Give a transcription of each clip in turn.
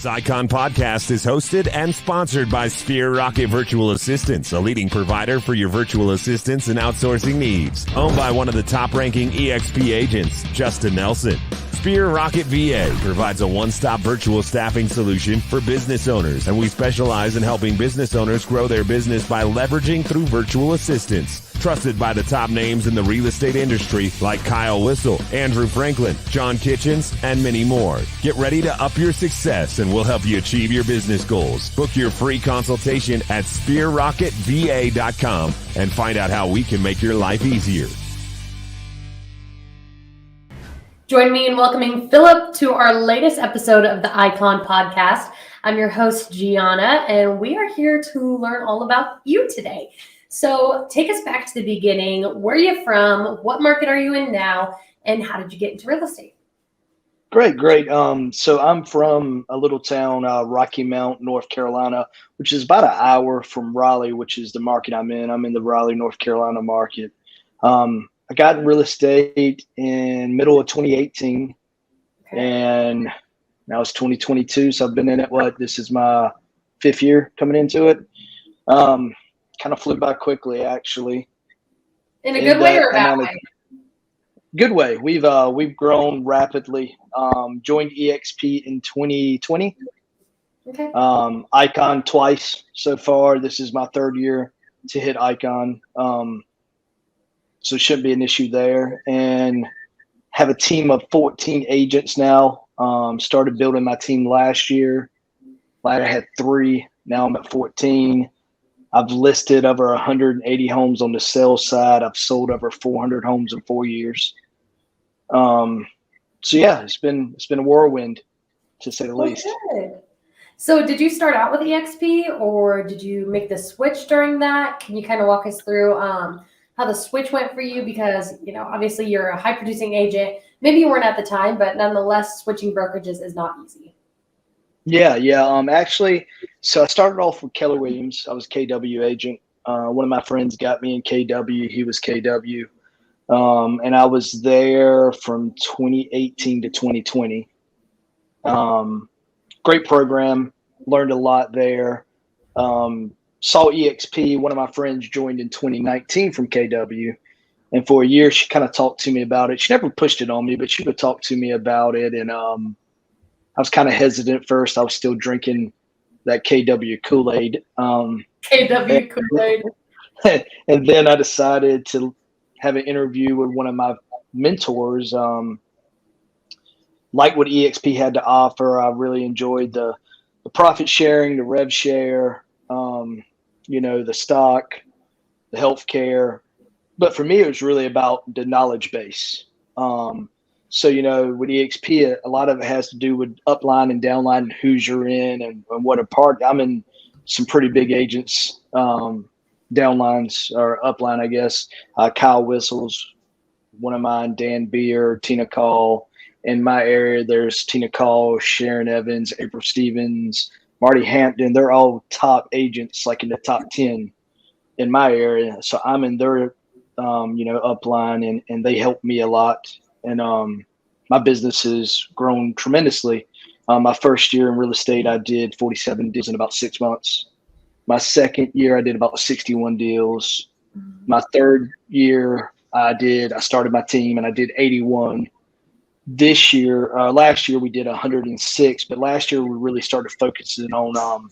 This Icon podcast is hosted and sponsored by Sphere Rocket Virtual Assistants, a leading provider for your virtual assistants and outsourcing needs. Owned by one of the top-ranking EXP agents, Justin Nelson. Sphere Rocket VA provides a one-stop virtual staffing solution for business owners, and we specialize in helping business owners grow their business by leveraging through virtual assistants. Trusted by the top names in the real estate industry like Kyle Whissel, Andrew Franklin, John Kitchens, and many more. Get ready to up your success and we'll help you achieve your business goals. Book your free consultation at sphererocketva.com and find out how we can make your life easier. Join me in welcoming Phillip to our latest episode of the Icon podcast. I'm your host, Gianna, and we are here to learn all about you today. So take us back to the beginning. Where are you from? What market are you in now? And how did you get into real estate? Great. So I'm from a little town, Rocky Mount, North Carolina, which is about an hour from Raleigh, which is the market I'm in. I'm in the Raleigh, North Carolina market. I got in real estate in middle of 2018, and now it's 2022. So I've been in it. This is my 5th year coming into it. Kind of flew by quickly, actually. In a good way or a bad way? Good way. We've grown rapidly. Joined EXP in 2020. Okay. Icon twice so far. This is my 3rd year to hit Icon. So it shouldn't be an issue there. And have a team of 14 agents now. Started building my team last year. I had 3. Now I'm at 14. I've listed over 180 homes on the sales side. I've sold over 400 homes in 4 years. So yeah, it's been a whirlwind, to say the least. Good. So did you start out with EXP, or did you make the switch during that? Can you kind of walk us through how the switch went for you? Because, obviously you're a high producing agent. Maybe you weren't at the time, but nonetheless, switching brokerages is not easy. Yeah. Actually, so I started off with Keller Williams. I was a KW agent. One of my friends got me in KW. He was KW. And I was there from 2018 to 2020. Great program. Learned a lot there. Saw EXP. One of my friends joined in 2019 from KW. And for a year, she kind of talked to me about it. She never pushed it on me, but she would talk to me about it. And I was kind of hesitant first. I was still drinking that KW Kool-Aid. KW Kool-Aid. And then I decided to have an interview with one of my mentors. Like what EXP had to offer. I really enjoyed the profit sharing, the rev share, the stock, the healthcare. But for me, it was really about the knowledge base. So, with EXP, a lot of it has to do with upline and downline and who's you're in and what a part. I'm in some pretty big agents, downlines or upline, I guess. Kyle Whissel's one of mine, Dan Beer, Tina Call. In my area, there's Tina Call, Sharon Evans, April Stevens, Marty Hampton. They're all top agents, like in the top 10 in my area. So I'm in their, upline, and they help me a lot. And my business has grown tremendously. My first year in real estate, I did 47 deals in about 6 months. My second year, I did about 61 deals. My third year, I started my team and I did 81. Last year we did 106, but last year we really started focusing on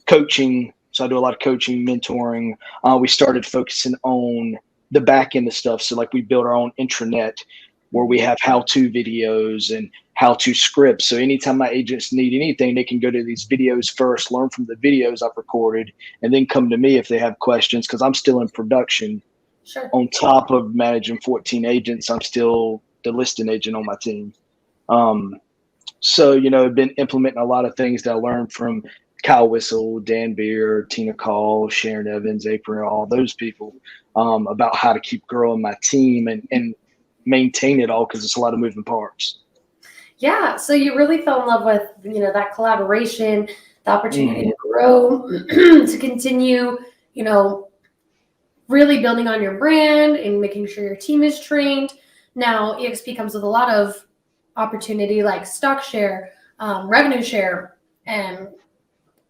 coaching. So I do a lot of coaching, mentoring. We started focusing on the back end of stuff. So like we built our own intranet where we have how-to videos and how-to scripts. So anytime my agents need anything, they can go to these videos first, learn from the videos I've recorded, and then come to me if they have questions, because I'm still in production. Sure. On top of managing 14 agents, I'm still the listing agent on my team. So, I've been implementing a lot of things that I learned from Kyle Whissel, Dan Beer, Tina Call, Sharon Evans, April, all those people, about how to keep growing my team and maintain it all, because it's a lot of moving parts. Yeah. So you really fell in love with, that collaboration, the opportunity to grow, to continue, really building on your brand and making sure your team is trained. Now, EXP comes with a lot of opportunity like stock share, revenue share, and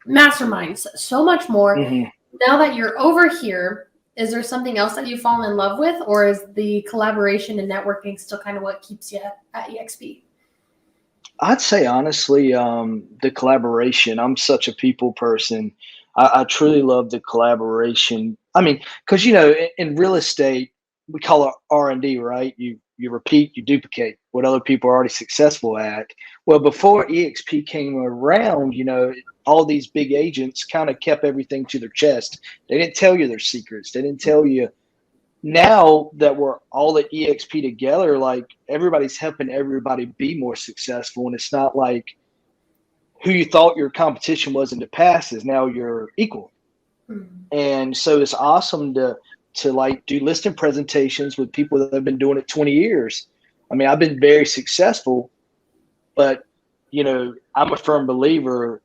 masterminds, so much more. Mm-hmm. Now that you're over here, is there something else that you've fallen in love with, or is the collaboration and networking still kind of what keeps you at EXP? I'd say honestly, the collaboration. I'm such a people person. I truly love the collaboration. I mean, because in real estate, we call it R&D, right? You repeat, you duplicate what other people are already successful at. Well, before EXP came around, all these big agents kind of kept everything to their chest. They didn't tell you their secrets. They didn't tell you. Now that we're all at EXP together, like everybody's helping everybody be more successful. And it's not like who you thought your competition was in the past is now you're equal. Mm-hmm. And so it's awesome to like do listing presentations with people that have been doing it 20 years. I mean, I've been very successful, but I'm a firm believer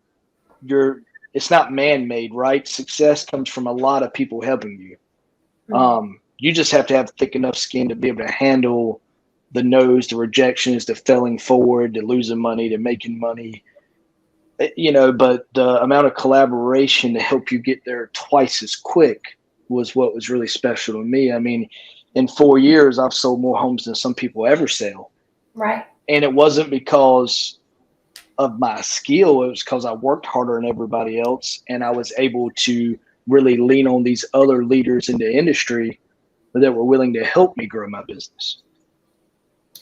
it's not man-made, right? Success comes from a lot of people helping you. Mm-hmm. You just have to have thick enough skin to be able to handle the no's, the rejections, the failing forward, the losing money, the making money, but the amount of collaboration to help you get there twice as quick was what was really special to me. I mean, in 4 years, I've sold more homes than some people ever sell. Right. And it wasn't because of my skill. It was because I worked harder than everybody else. And I was able to really lean on these other leaders in the industry that were willing to help me grow my business.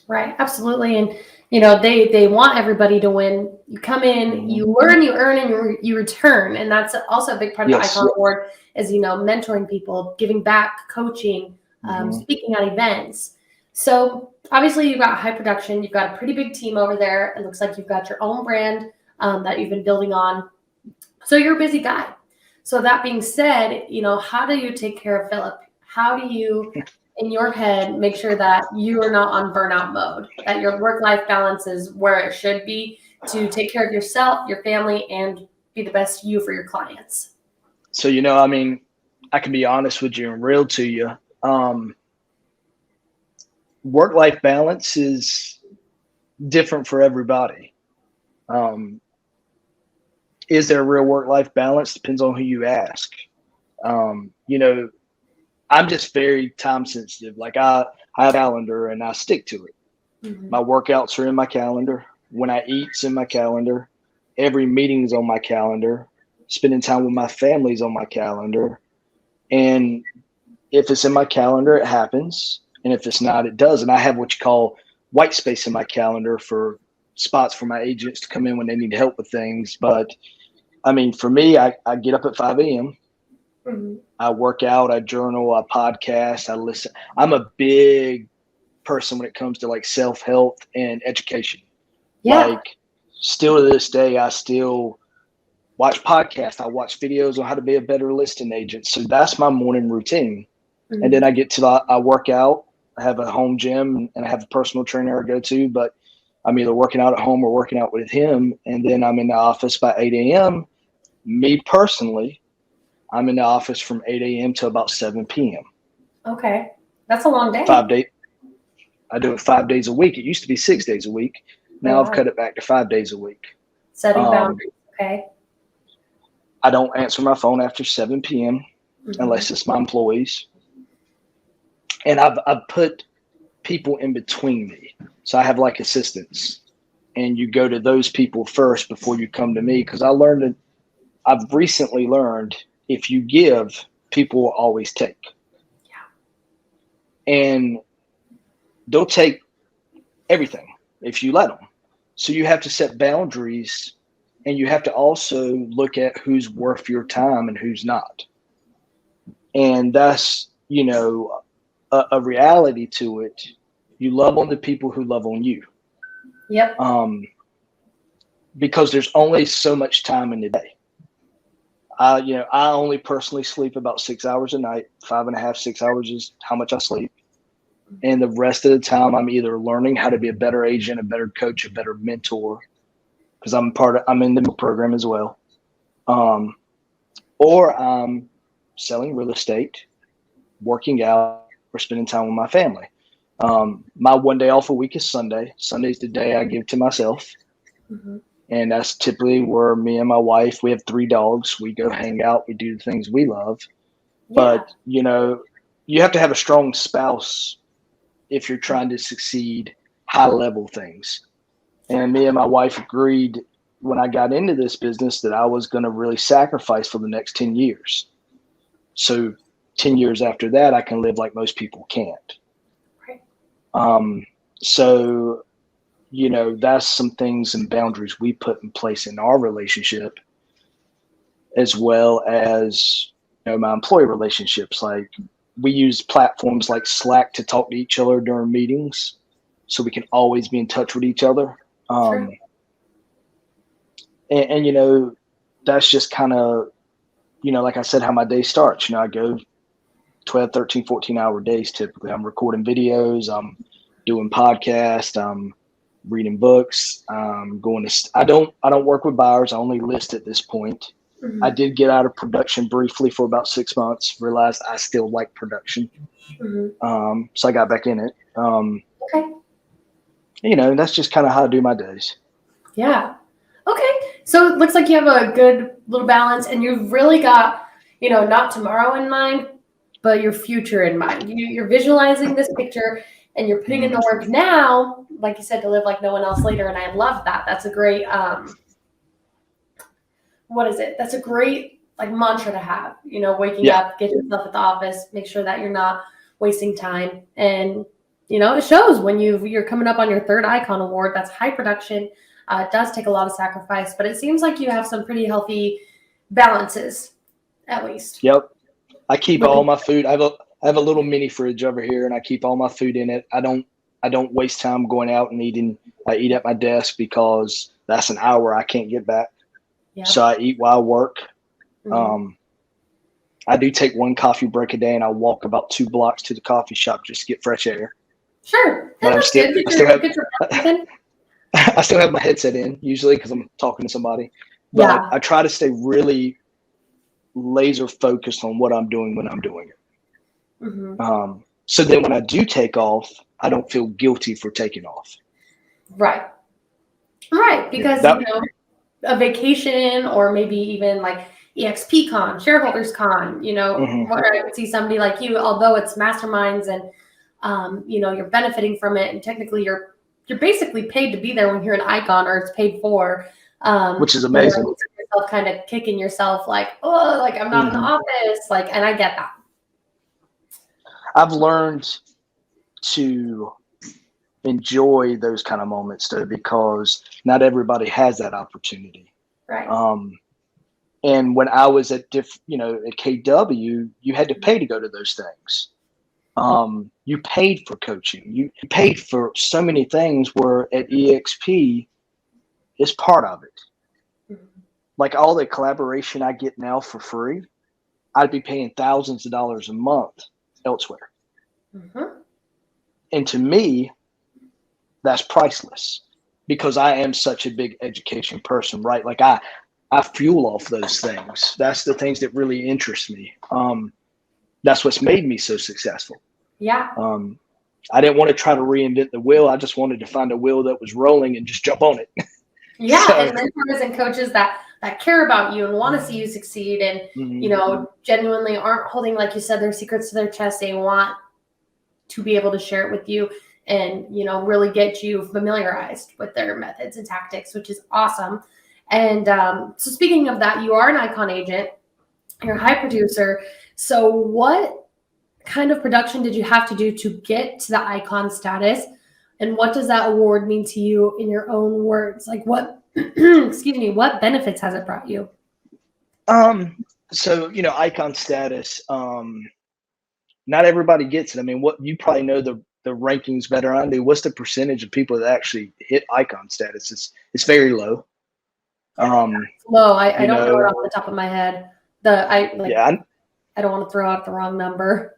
Right. Absolutely. And, they want everybody to win. You come in, you learn, you earn, and you return. And that's also a big part of the Icon Award is, mentoring people, giving back, coaching, speaking at events. So obviously you've got high production. You've got a pretty big team over there. It looks like you've got your own brand that you've been building on. So you're a busy guy. So that being said, how do you take care of Phillip? How do you, in your head, make sure that you are not on burnout mode, that your work-life balance is where it should be to take care of yourself, your family, and be the best you for your clients? So, I mean, I can be honest with you and real to you. Work-life balance is different for everybody. Is there a real work-life balance? Depends on who you ask. I'm just very time sensitive. Like I have a calendar and I stick to it. Mm-hmm. My workouts are in my calendar. When I eat's in my calendar. Every meeting's on my calendar. Spending time with my family's on my calendar. And if it's in my calendar, it happens. And if it's not, it does. And I have what you call white space in my calendar for spots for my agents to come in when they need help with things. But I mean, for me, I get up at 5 a.m. Mm-hmm. I work out, I journal, I podcast, I listen. I'm a big person when it comes to like self-help and education. Yeah. Like still to this day, I still watch podcasts. I watch videos on how to be a better listing agent. So that's my morning routine. Mm-hmm. And then I get to I work out. I have a home gym and I have a personal trainer I go to, but I'm either working out at home or working out with him. And then I'm in the office by 8 a.m. Me personally, I'm in the office from 8 a.m. to about 7 p.m. Okay. That's a long day. 5 days. I do it 5 days a week. It used to be 6 days a week. Now I've cut it back to 5 days a week. Setting boundaries. Okay. I don't answer my phone after 7 p.m. Unless it's my employees. And I've put people in between me. So I have like assistants. And you go to those people first before you come to me. Because I've recently learned if you give, people will always take. Yeah. And they'll take everything if you let them. So you have to set boundaries and you have to also look at who's worth your time and who's not. And that's, a reality to it. You love on the people who love on you. Yep. Because there's only so much time in the day. I only personally sleep about 6 hours a night. 5.5, 6 hours is how much I sleep. And the rest of the time, I'm either learning how to be a better agent, a better coach, a better mentor, because I'm in the program as well. Or I'm selling real estate, working out, or spending time with my family. My one day off a week is Sunday. Sunday's the day I give to myself. Mm-hmm. And that's typically where me and my wife, we have 3 dogs. We go hang out. We do the things we love. Yeah. But, you know, you have to have a strong spouse if you're trying to succeed high level things. And me and my wife agreed when I got into this business that I was going to really sacrifice for the next 10 years. So 10 years after that, I can live like most people can't. Right. So, you know, that's some things and boundaries we put in place in our relationship, as well as, you know, my employee relationships. Like, we use platforms like Slack to talk to each other during meetings, so we can always be in touch with each other. And, you know, that's just kind of, you know, like I said, how my day starts. You know, I go 12, 13, 14-hour days typically. I'm recording videos. I'm doing podcasts. I'm reading books. I don't work with buyers. I only list at this point. Mm-hmm. I did get out of production briefly for about 6 months, realized I still like production. Mm-hmm. So I got back in it. Okay. You know, that's just kind of how I do my days. Yeah. Okay. So it looks like you have a good little balance, and you've really got, you know, not tomorrow in mind, but your future in mind. You're visualizing this picture, and you're putting in the work now, like you said, to live like no one else later. And I love that. That's a great, what is it? That's a great like mantra to have, you know, waking up, get yourself at the office, make sure that you're not wasting time. And, you know, it shows when you're coming up on your 3rd Icon Award. That's high production. It does take a lot of sacrifice, but it seems like you have some pretty healthy balances, at least. Yep. I keep all my food. I have a little mini fridge over here, and I keep all my food in it. I don't waste time going out and eating. I eat at my desk because that's an hour I can't get back. Yeah. So I eat while I work. Mm-hmm. I do take 1 coffee break a day, and I walk about 2 blocks to the coffee shop just to get fresh air. Sure. But I still have my headset in usually because I'm talking to somebody. But I try to stay really laser focused on what I'm doing when I'm doing it. Mm-hmm. So then when I do take off, I don't feel guilty for taking off. Right. Because, you know, a vacation, or maybe even like EXP Con, Shareholders Con, you know, where I would see somebody like you, although it's masterminds and, you know, you're benefiting from it, and technically you're basically paid to be there when you're an icon, or it's paid for. Which is amazing. Yourself kind of kicking yourself like, oh, like I'm not in the office. Like, and I get that. I've learned to enjoy those kind of moments though, because not everybody has that opportunity. Right. And when I was at at KW, you had to pay to go to those things. You paid for coaching. You paid for so many things, where at EXP is part of it. Like all the collaboration I get now for free, I'd be paying thousands of dollars a month elsewhere. And to me, that's priceless, because I am such a big education person, right? Like I fuel off those things. That's the things that really interest me. That's what's made me so successful. Yeah. I didn't want to try to reinvent the wheel. I just wanted to find a wheel that was rolling and just jump on it. Yeah. And mentors and coaches that care about you and want to see you succeed, and, you know, genuinely aren't holding, like you said, their secrets to their chest. They want to be able to share it with you and, you know, really get you familiarized with their methods and tactics, which is awesome. And so speaking of that, you are an icon agent, you're a high producer. So what kind of production did you have to do to get to the icon status? And what does that award mean to you in your own words? Like what, excuse me, what benefits has it brought you? So, you know, icon status, not everybody gets it. I mean, what you probably know the rankings better than I do. What's the percentage of people that actually hit icon status? It's very low. Low. I don't know it off the top of my head. I don't want to throw out the wrong number.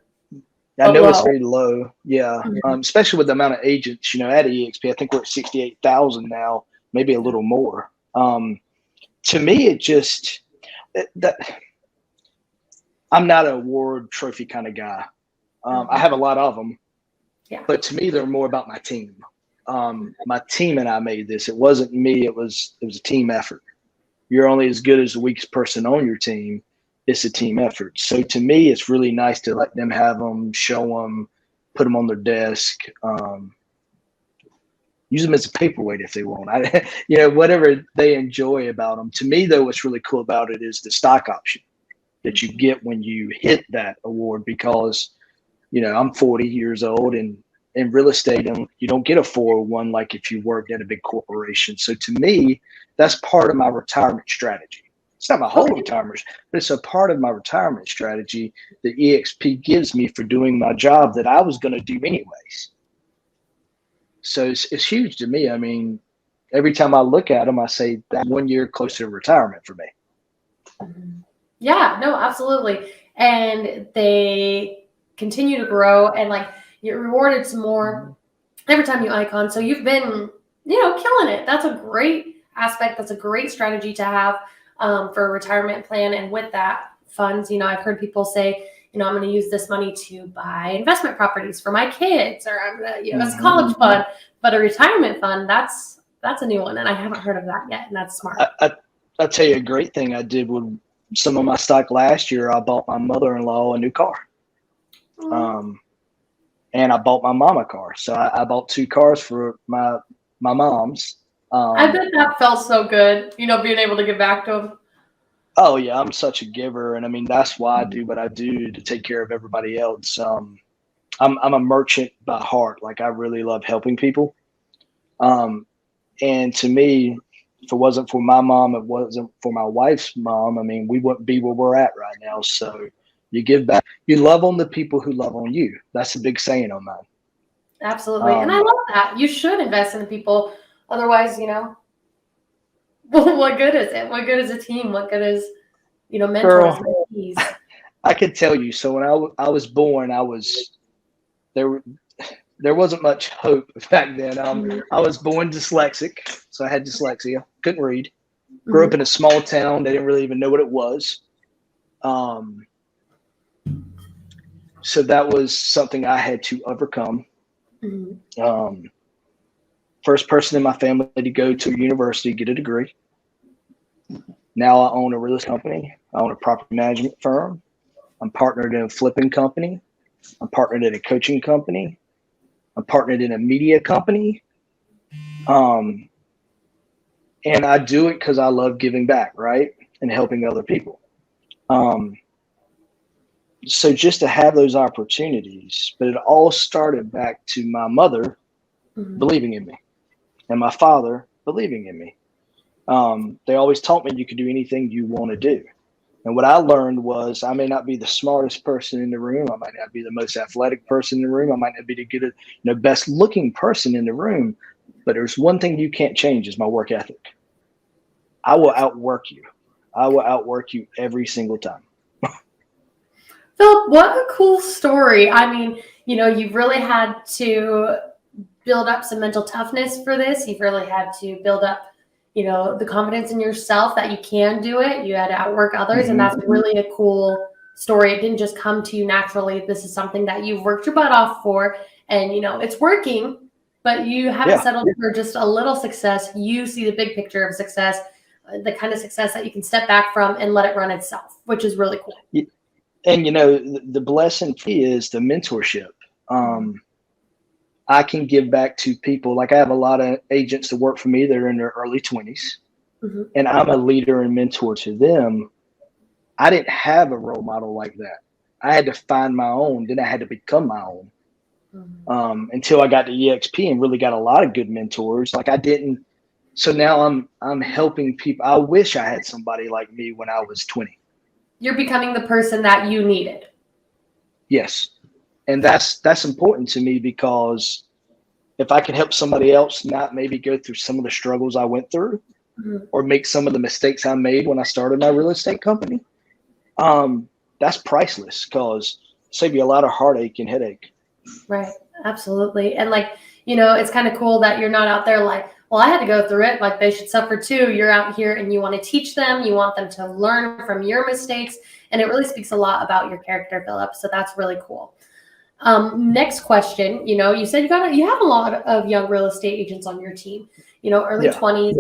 I know it's very low. Yeah. Especially with the amount of agents, you know, at EXP, I think we're at 68,000 now, maybe a little more. To me, it just I'm not an award trophy kind of guy. I have a lot of them, but to me, they're more about my team. my team and I made this. It wasn't me. It was a team effort. You're only as good as the weakest person on your team. It's a team effort. So to me, it's really nice to let them have them, show them, put them on their desk, use them as a paperweight if they want. Whatever they enjoy about them. To me, though, what's really cool about it is the stock option that you get when you hit that award, because, I'm 40 years old, and in real estate, and you don't get a 401 like if you worked at a big corporation. So to me, that's part of my retirement strategy. It's not my whole retirement, but it's a part of my retirement strategy that EXP gives me for doing my job that I was going to do anyways. So it's huge to me. I mean, every time I look at them, I say that 1 year closer to retirement for me. Yeah, no, absolutely. And they continue to grow, and you're rewarded some more every time you icon. So you've been, killing it. That's a great aspect. That's a great strategy to have for a retirement plan. And with that funds, I've heard people say, I'm going to use this money to buy investment properties for my kids, or I'm going to, as a college fund. But a retirement fund, that's a new one, and I haven't heard of that yet, and that's smart. I'll tell you a great thing I did with some of my stock last year. I bought my mother-in-law a new car, and I bought my mom a car. So I bought 2 cars for my mom's. I bet that felt so good, being able to give back to them. Oh yeah, I'm such a giver, and I mean that's why I do what I do, to take care of everybody else. I'm a merchant by heart. Like, I really love helping people. And to me, if it wasn't for my mom, it wasn't for my wife's mom, I mean, we wouldn't be where we're at right now. So you give back. You love on the people who love on you. That's a big saying on mine. Absolutely. And I love that. You should invest in the people. Otherwise, what good is it? What good is a team? What good is, mentors? Girl, I could tell you. So when I was born, there wasn't much hope back then. I was born dyslexic, so I had dyslexia. Couldn't read. Grew up in a small town. They didn't really even know what it was. So that was something I had to overcome. First person in my family to go to university, get a degree. Now I own a real estate company. I own a property management firm. I'm partnered in a flipping company. I'm partnered in a coaching company. I'm partnered in a media company. And I do it because I love giving back, right? And helping other people. So just to have those opportunities, but it all started back to my mother believing in me and my father believing in me. They always taught me you could do anything you want to do. And what I learned was I may not be the smartest person in the room. I might not be the most athletic person in the room. I might not be the best looking person in the room. But there's one thing you can't change is my work ethic. I will outwork you. I will outwork you every single time. Phillip, what a cool story. I mean, you've really had to build up some mental toughness for this. You've really had to build up the confidence in yourself that you can do it. You had to outwork others. And that's really a cool story. It didn't just come to you naturally. This is something that you've worked your butt off for, and it's working, but you haven't settled for just a little success. You see the big picture of success, the kind of success that you can step back from and let it run itself, which is really cool. And the blessing is the mentorship. I can give back to people. Like, I have a lot of agents that work for me that are in their early 20s, and I'm a leader and mentor to them. I didn't have a role model like that. I had to find my own. Then I had to become my own until I got to EXP and really got a lot of good mentors. Like, I didn't. So now I'm helping people. I wish I had somebody like me when I was 20. You're becoming the person that you needed. Yes. And that's important to me, because if I can help somebody else not maybe go through some of the struggles I went through or make some of the mistakes I made when I started my real estate company, that's priceless, because save you a lot of heartache and headache. Right. Absolutely. And it's kind of cool that you're not out there like, well, I had to go through it. Like, they should suffer too. You're out here and you want to teach them. You want them to learn from your mistakes. And it really speaks a lot about your character, Phillip. So that's really cool. Next question, you said you have a lot of young real estate agents on your team, early 20s.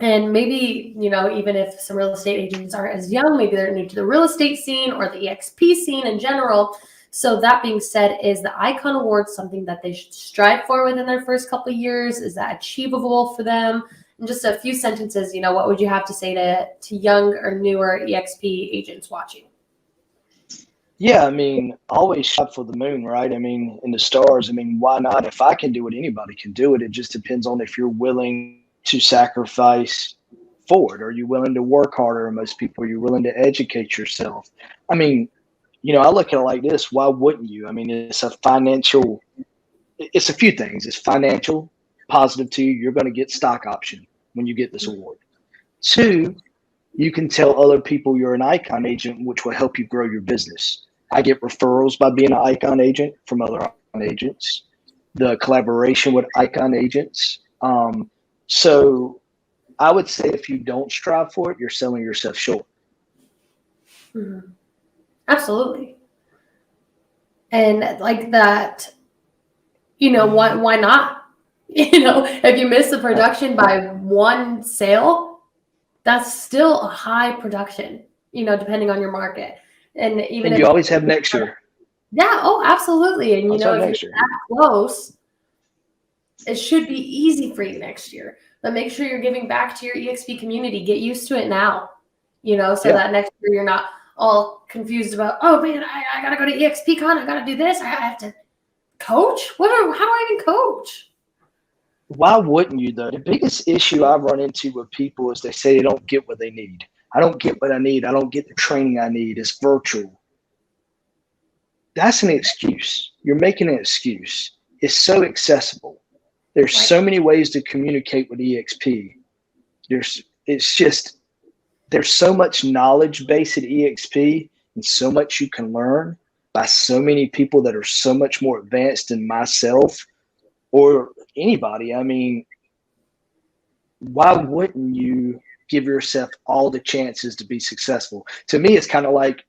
And maybe, even if some real estate agents aren't as young, maybe they're new to the real estate scene or the EXP scene in general. So that being said, is the Icon Award something that they should strive for within their first couple of years? Is that achievable for them? In just a few sentences, what would you have to say to young or newer EXP agents watching? Yeah, always shot for the moon, right? In the stars. Why not? If I can do it, anybody can do it. It just depends on if you're willing to sacrifice for it. Are you willing to work harder than most people? Are you willing to educate yourself? I look at it like this. Why wouldn't you? It's a few things. It's financial, positive to you. You're going to get stock option when you get this award. 2, you can tell other people you're an Icon agent, which will help you grow your business. I get referrals by being an Icon agent from other Icon agents, the collaboration with Icon agents. So I would say if you don't strive for it, you're selling yourself short. Mm-hmm. Absolutely. And like that, why not? If you miss the production by one sale, that's still a high production, depending on your market. And even if you always have next year. Yeah. Oh, absolutely. And, if you're that close, it should be easy for you next year. But make sure you're giving back to your EXP community. Get used to it now, that next year you're not all confused about, oh, man, I got to go to EXP Con. I got to do this. I have to coach. How do I even coach? Why wouldn't you, though? The biggest issue I run into with people is they say they don't get what they need. I don't get what I need. I don't get the training I need. It's virtual. That's an excuse. You're making an excuse. It's so accessible. There's so many ways to communicate with EXP. There's so much knowledge base at EXP and so much you can learn by so many people that are so much more advanced than myself or anybody. Why wouldn't you give yourself all the chances to be successful? To me, it's kind of like,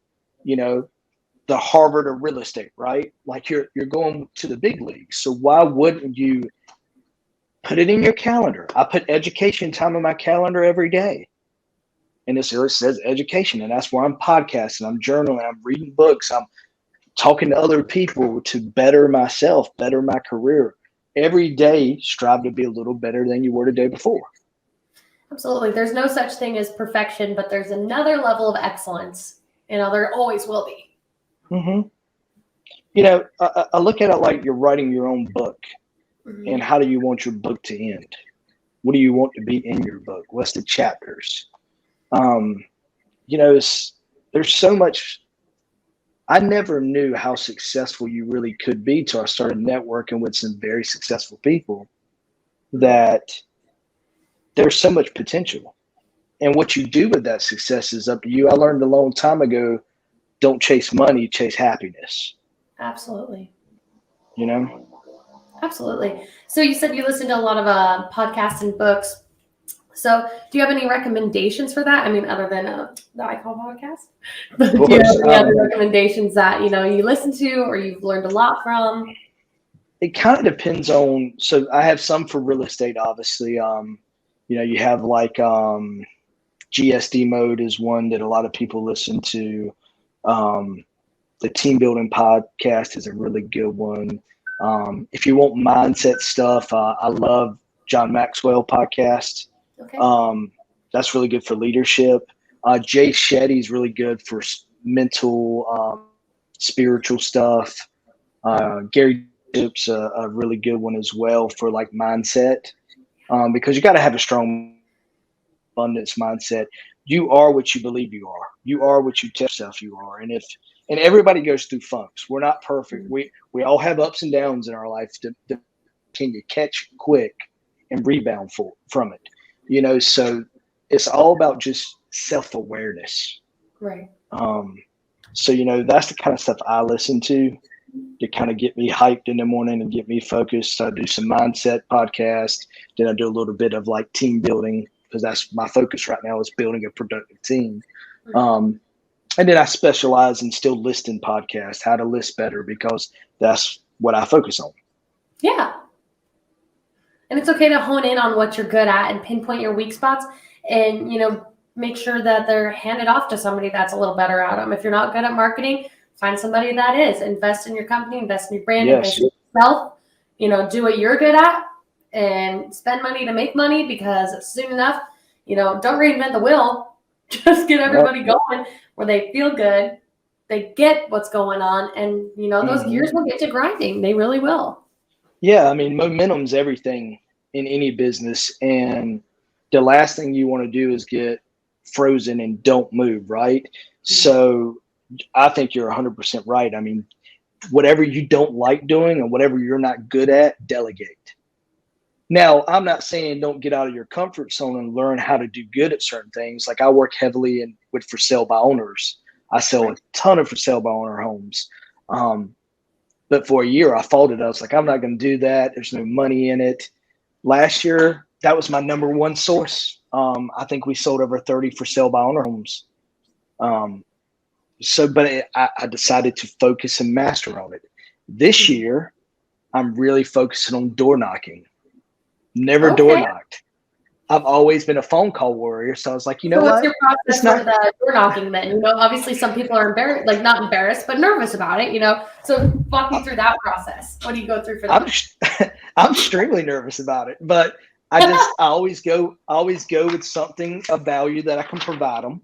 the Harvard of real estate, right? Like you're going to the big leagues. So why wouldn't you put it in your calendar? I put education time in my calendar every day. And it says education. And that's where I'm podcasting, I'm journaling, I'm reading books, I'm talking to other people to better myself, better my career. Every day, strive to be a little better than you were the day before. Absolutely. There's no such thing as perfection, but there's another level of excellence. There always will be. Mm-hmm. I look at it like you're writing your own book. Mm-hmm. And how do you want your book to end? What do you want to be in your book? What's the chapters? There's so much. I never knew how successful you really could be till I started networking with some very successful people, that there's so much potential. And what you do with that success is up to you. I learned a long time ago, don't chase money, chase happiness. Absolutely. Absolutely. So you said you listen to a lot of podcasts and books. So do you have any recommendations for that? Other than the Icon podcast? Do you have any other recommendations that, you listen to or you've learned a lot from? It kind of depends on, so I have some for real estate, obviously. You have like GSD Mode is one that a lot of people listen to. The Team Building podcast is a really good one. If you want mindset stuff, I love John Maxwell podcast. Okay. That's really good for leadership. Jay Shetty's really good for mental, spiritual stuff. Gary Chip's a really good one as well for like mindset, because you got to have a strong abundance mindset. You are what you believe you are. You are what you tell yourself you are. And everybody goes through funks. We're not perfect. We all have ups and downs in our life. Can you catch it quick and rebound from it? So it's all about just self-awareness. Right. So, that's the kind of stuff I listen to kind of get me hyped in the morning and get me focused. So I do some mindset podcast. Then I do a little bit of like team building, because that's my focus right now, is building a productive team. And then I specialize in still listing podcasts, how to list better, because that's what I focus on. Yeah. And it's okay to hone in on what you're good at and pinpoint your weak spots and, make sure that they're handed off to somebody that's a little better at them. If you're not good at marketing, find somebody that is. Invest in your company, invest in your brand, invest in yourself, do what you're good at and spend money to make money, because soon enough, don't reinvent the wheel. Just get everybody going where they feel good. They get what's going on, and, those gears will get to grinding. They really will. Yeah, I mean, momentum's everything in any business, and the last thing you want to do is get frozen and don't move, right? So I think you're 100% right. I mean, whatever you don't like doing and whatever you're not good at, delegate. Now, I'm not saying don't get out of your comfort zone and learn how to do good at certain things. Like I work heavily with for sale by owners. I sell a ton of for sale by owner homes. But for a year, I folded. I was like, I'm not going to do that. There's no money in it. Last year, that was my number one source. I think we sold over 30 for sale by owner homes. But I decided to focus and master on it. This year, I'm really focusing on door knocking. Never door knocked. I've always been a phone call warrior. So I was like, so what's your process for the door knocking then? Obviously some people are embarrassed, like not embarrassed, but nervous about it, So walk me through that process. What do you go through for that? I'm extremely nervous about it, but I always go with something of value that I can provide them.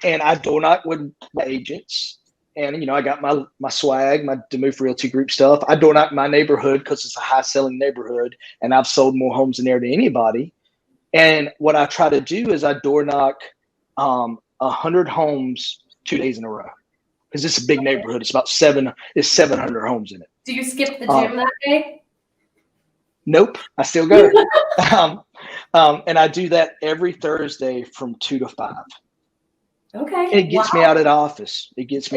And I door knock with my agents. And, I got my swag, my DeMuth Realty Group stuff. I door knock my neighborhood because it's a high selling neighborhood and I've sold more homes in there than anybody. And what I try to do is I door knock 100 homes 2 days in a row because it's a big neighborhood. It's about 700 homes in it. Do you skip the gym that day? Nope. I still go. And I do that every Thursday from 2 to 5. Okay. And it gets me out of the office. Because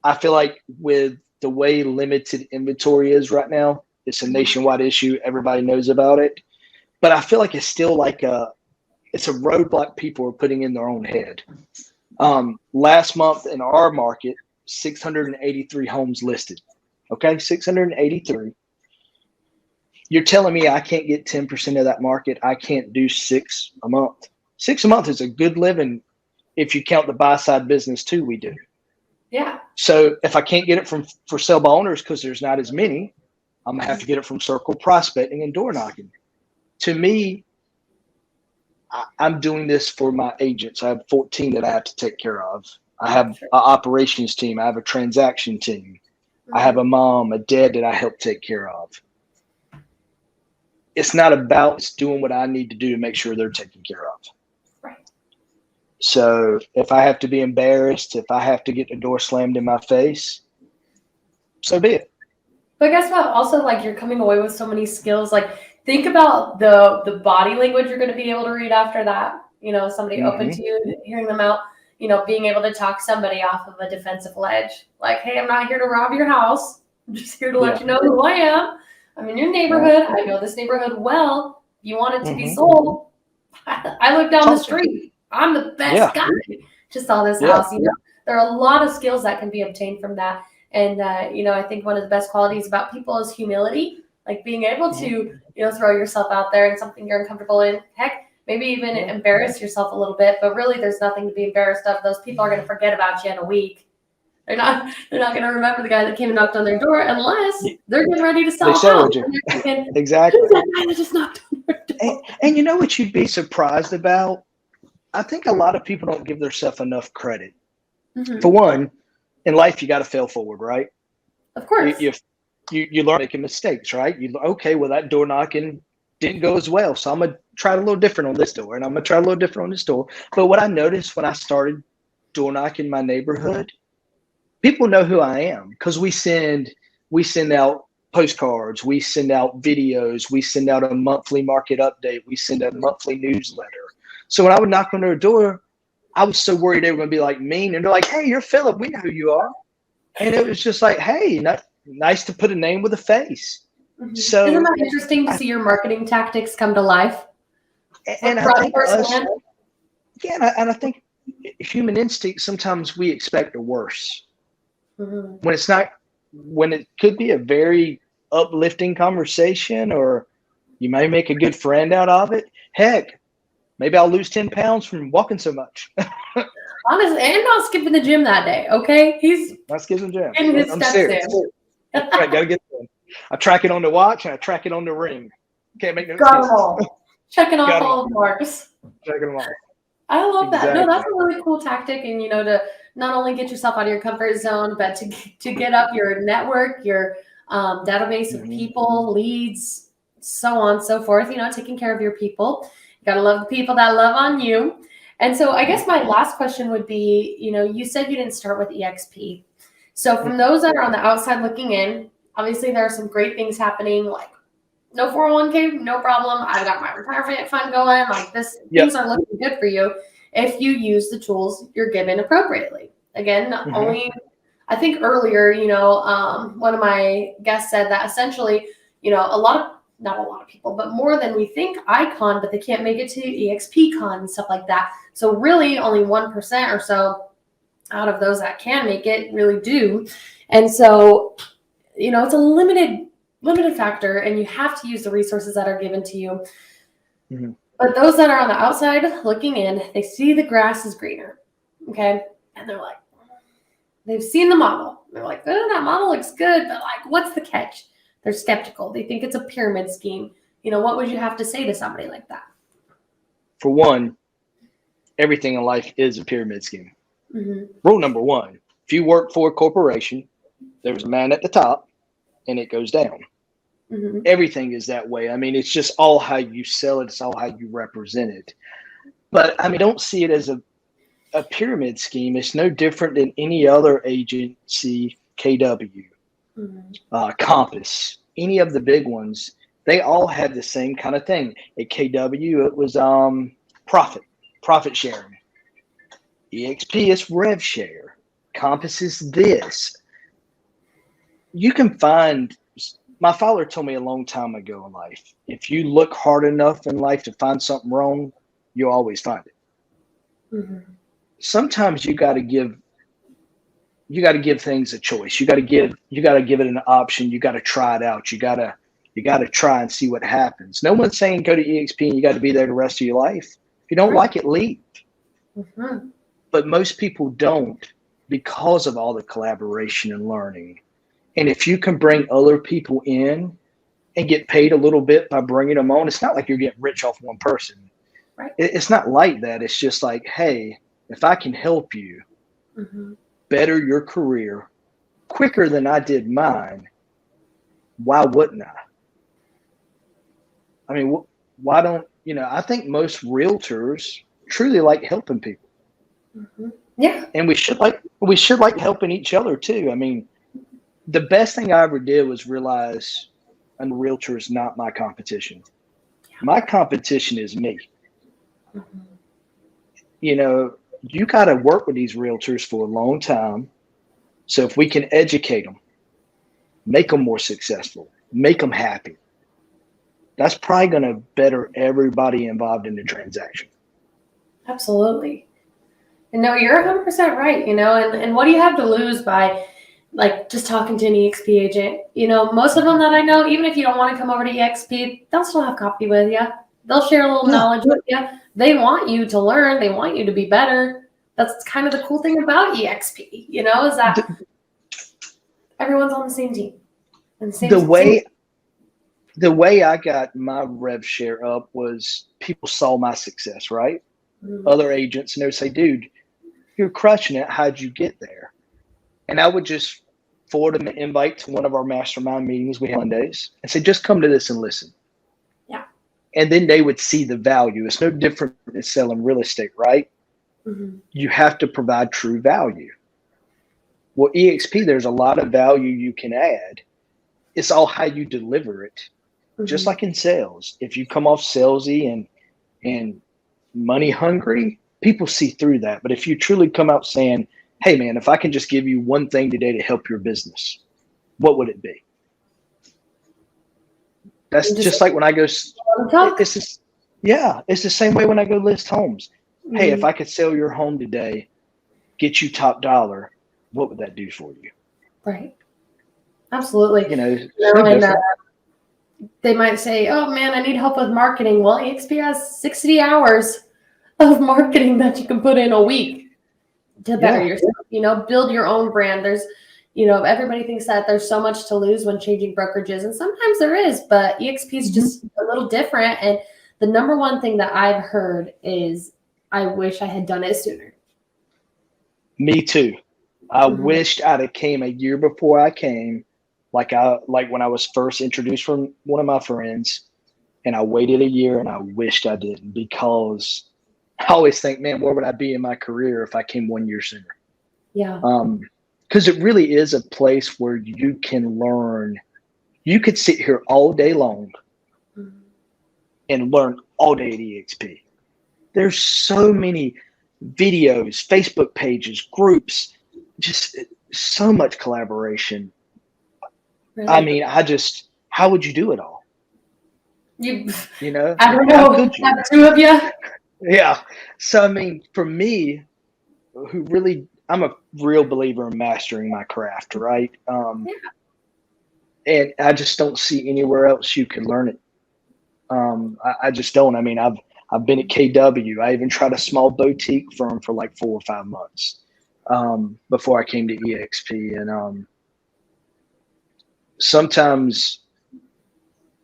I feel like with the way limited inventory is right now, it's a nationwide issue. Everybody knows about it. But I feel like it's still it's a roadblock people are putting in their own head. Last month in our market, 683 homes listed. Okay, 683. You're telling me I can't get 10% of that market. I can't do 6 a month. 6 a month is a good living if you count the buy side business too. We do. Yeah. So if I can't get it from for sale by owners because there's not as many, I'm gonna have to get it from circle prospecting and door knocking. To me, I'm doing this for my agents. I have 14 that I have to take care of. I have an operations team. I have a transaction team. I have a mom, a dad that I help take care of. It's not about doing what I need to do to make sure they're taken care of. Right. So if I have to be embarrassed, if I have to get the door slammed in my face, so be it. But guess what? Also, you're coming away with so many skills. Think about the body language you're going to be able to read after that. Somebody open to you, hearing them out. Being able to talk somebody off of a defensive ledge. Hey, I'm not here to rob your house. I'm just here to let you know who I am. I'm in your neighborhood. I know this neighborhood well. If you want it to be sold, I look down the street. I'm the best guy to sell this house. There are a lot of skills that can be obtained from that. And, I think one of the best qualities about people is humility, being able to, throw yourself out there in something you're uncomfortable in. Heck, maybe even embarrass yourself a little bit, but really there's nothing to be embarrassed of. Those people are going to forget about you in a week. They're not going to remember the guy that came and knocked on their door unless they're getting ready to sell. Exactly. Who's that guy that just knocked on their door? And you know what you'd be surprised about? I think a lot of people don't give themselves enough credit. For one, in life, you got to fail forward, right? Of course. You learn making mistakes, right? That door knocking didn't go as well. So I'm going to try a little different on this door, and I'm going to try a little different on this door. But what I noticed when I started door knocking my neighborhood, people know who I am because we send out postcards, we send out videos, we send out a monthly market update, we send out a monthly newsletter. So when I would knock on their door, I was so worried they were going to be mean, and they're like, "Hey, you're Phillip. We know who you are." And it was just hey, nice to put a name with a face. Mm-hmm. So isn't that interesting to see your marketing tactics come to life? And I think and I think human instinct, sometimes we expect the worst. Mm-hmm. When it could be a very uplifting conversation, or you may make a good friend out of it. Heck, maybe I'll lose 10 pounds from walking so much. Honestly, and not skipping the gym that day. Okay, he's Not skipping the gym. getting his I'm steps serious. in. Right, gotta get them. I track it on the watch and I track it on the ring. Can't make no Got them excuses. all. Checking off Got 'em all the marks. Checking them all. I love that. No, Exactly. that's a really cool tactic, and to not only get yourself out of your comfort zone, but to get up your network, your database of people, leads, so on and so forth. Taking care of your people. You gotta love the people that love on you. And so, I guess my last question would be, you said you didn't start with EXP. So, from those that are on the outside looking in, obviously there are some great things happening, like no 401k, no problem. I've got my retirement fund going. Like this, things are looking good for you if you use the tools you're given appropriately. Again, only I think earlier, one of my guests said that essentially, not a lot of people, but more than we think Icon, but they can't make it to EXP Con and stuff like that. So really only 1% or so out of those that can make it really do. And so, it's a limited factor, and you have to use the resources that are given to you. Mm-hmm. But those that are on the outside looking in, they see the grass is greener. Okay. And they're like, they've seen the model. They're like, oh, that model looks good, but like, what's the catch? They're skeptical. They think it's a pyramid scheme. What would you have to say to somebody like that? For one, everything in life is a pyramid scheme. Mm-hmm. Rule number one, if you work for a corporation, there's a man at the top and it goes down. Mm-hmm. Everything is that way. I mean, it's just all how you sell it. It's all how you represent it. But I mean, don't see it as a pyramid scheme. It's no different than any other agency, KW, Compass, any of the big ones. They all have the same kind of thing. At KW, it was profit sharing. EXP is rev share. Compass is this. You can find. My father told me a long time ago in life, if you look hard enough in life to find something wrong, you'll always find it. Mm-hmm. Sometimes you got to give things a choice. You got to give it an option. You got to try it out. You got to try and see what happens. No one's saying go to EXP and you got to be there the rest of your life. If you don't like it, leave. Mm-hmm. But most people don't, because of all the collaboration and learning. And if you can bring other people in and get paid a little bit by bringing them on, it's not like you're getting rich off one person. Right. It's not like that. It's just like, hey, if I can help you better your career quicker than I did mine, why wouldn't I? I mean, why don't, I think most realtors truly like helping people. Mm-hmm. Yeah. And we should like helping each other too. I mean, the best thing I ever did was realize a realtor is not my competition. My competition is me. Mm-hmm. You got to work with these realtors for a long time. So if we can educate them, make them more successful, make them happy, that's probably going to better everybody involved in the transaction. Absolutely. And no, you're 100% right. And what do you have to lose by like just talking to an EXP agent? Most of them that I know, even if you don't want to come over to EXP, they'll still have coffee with you. They'll share a little knowledge with you. They want you to learn. They want you to be better. That's kind of the cool thing about EXP, is that everyone's on the same team. And the way I got my rev share up was people saw my success, right? Mm-hmm. Other agents, and they would say, dude, you're crushing it. How'd you get there? And I would just forward them an invite to one of our mastermind meetings we have Mondays and say, just come to this and listen. Yeah. And then they would see the value. It's no different than selling real estate, right? Mm-hmm. You have to provide true value. Well, EXP, there's a lot of value you can add. It's all how you deliver it. Mm-hmm. Just like in sales. If you come off salesy and money hungry, people see through that. But if you truly come out saying, hey, man, if I can just give you one thing today to help your business, what would it be? That's just like when I go. It's the same way when I go list homes. Mm-hmm. Hey, if I could sell your home today, get you top dollar, what would that do for you? Right. Absolutely. And they might say, "Oh man, I need help with marketing." Well, EXP has 60 hours of marketing that you can put in a week to better yourself. Build your own brand. There's, everybody thinks that there's so much to lose when changing brokerages, and sometimes there is, but EXP is just a little different. And the number one thing that I've heard is, I wish I had done it sooner. Me too. I wished I'd have came a year before I came, like when I was first introduced from one of my friends, and I waited a year, and I wished I didn't, because I always think, man, where would I be in my career if I came 1 year sooner? Yeah. Because it really is a place where you can learn. You could sit here all day long and learn all day at EXP. There's so many videos, Facebook pages, groups, just so much collaboration. Really? I mean, how would you do it all? I don't know. Have two of you? Yeah. So, I mean, for me, I'm a real believer in mastering my craft, right? And I just don't see anywhere else you can learn it. I just don't. I mean, I've been at KW. I even tried a small boutique firm for like 4 or 5 months before I came to EXP. And sometimes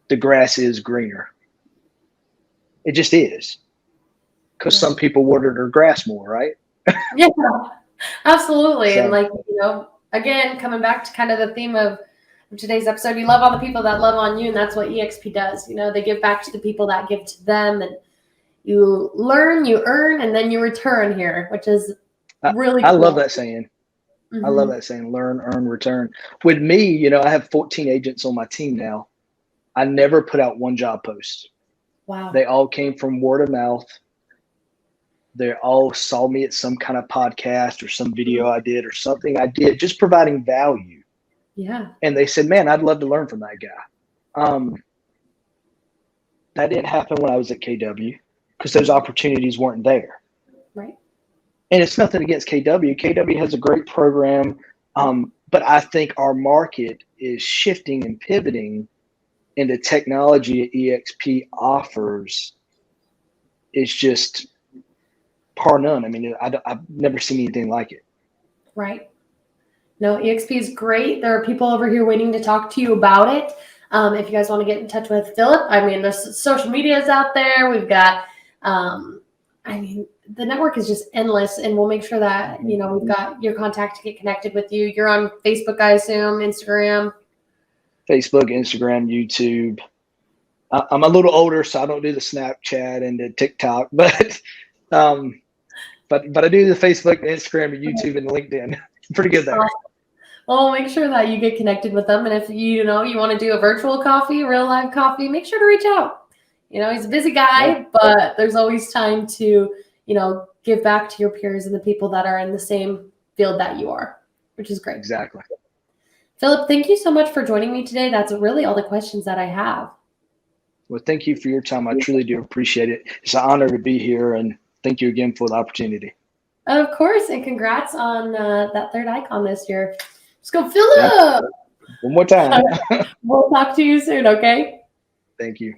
the grass is greener. It just is. Because some people water their grass more, right? Yeah, absolutely. So, and again, coming back to kind of the theme of today's episode, you love all the people that love on you, and that's what EXP does. They give back to the people that give to them, and you learn, you earn, and then you return here, which is really cool. I love that saying. I love that saying, learn, earn, return. With me, I have 14 agents on my team now. I never put out one job post. Wow. They all came from word of mouth. They all saw me at some kind of podcast or some video I did or something I did, just providing value. Yeah. And they said, man, I'd love to learn from that guy. That didn't happen when I was at KW because those opportunities weren't there. Right. And it's nothing against KW. KW has a great program. But I think our market is shifting and pivoting, and the technology that EXP offers is just par none. I mean, I've never seen anything like it. Right. No, EXP is great. There are people over here waiting to talk to you about it. If you guys want to get in touch with Phillip, I mean, there's social medias out there. We've got, the network is just endless, and we'll make sure that, we've got your contact to get connected with you. You're on Facebook, I assume, Instagram. Facebook, Instagram, YouTube. I'm a little older, so I don't do the Snapchat and the TikTok, but I do the Facebook, Instagram, and YouTube, and LinkedIn. Pretty good there. Well, make sure that you get connected with them. And if you want to do a virtual coffee, real live coffee, make sure to reach out. He's a busy guy, but there's always time to, give back to your peers and the people that are in the same field that you are, which is great. Exactly. Phillip, thank you so much for joining me today. That's really all the questions that I have. Well, thank you for your time. I truly do appreciate it. It's an honor to be here, and thank you again for the opportunity. Of course, and congrats on that third icon this year. Let's go, Phillip! Yeah. One more time. We'll talk to you soon, okay? Thank you.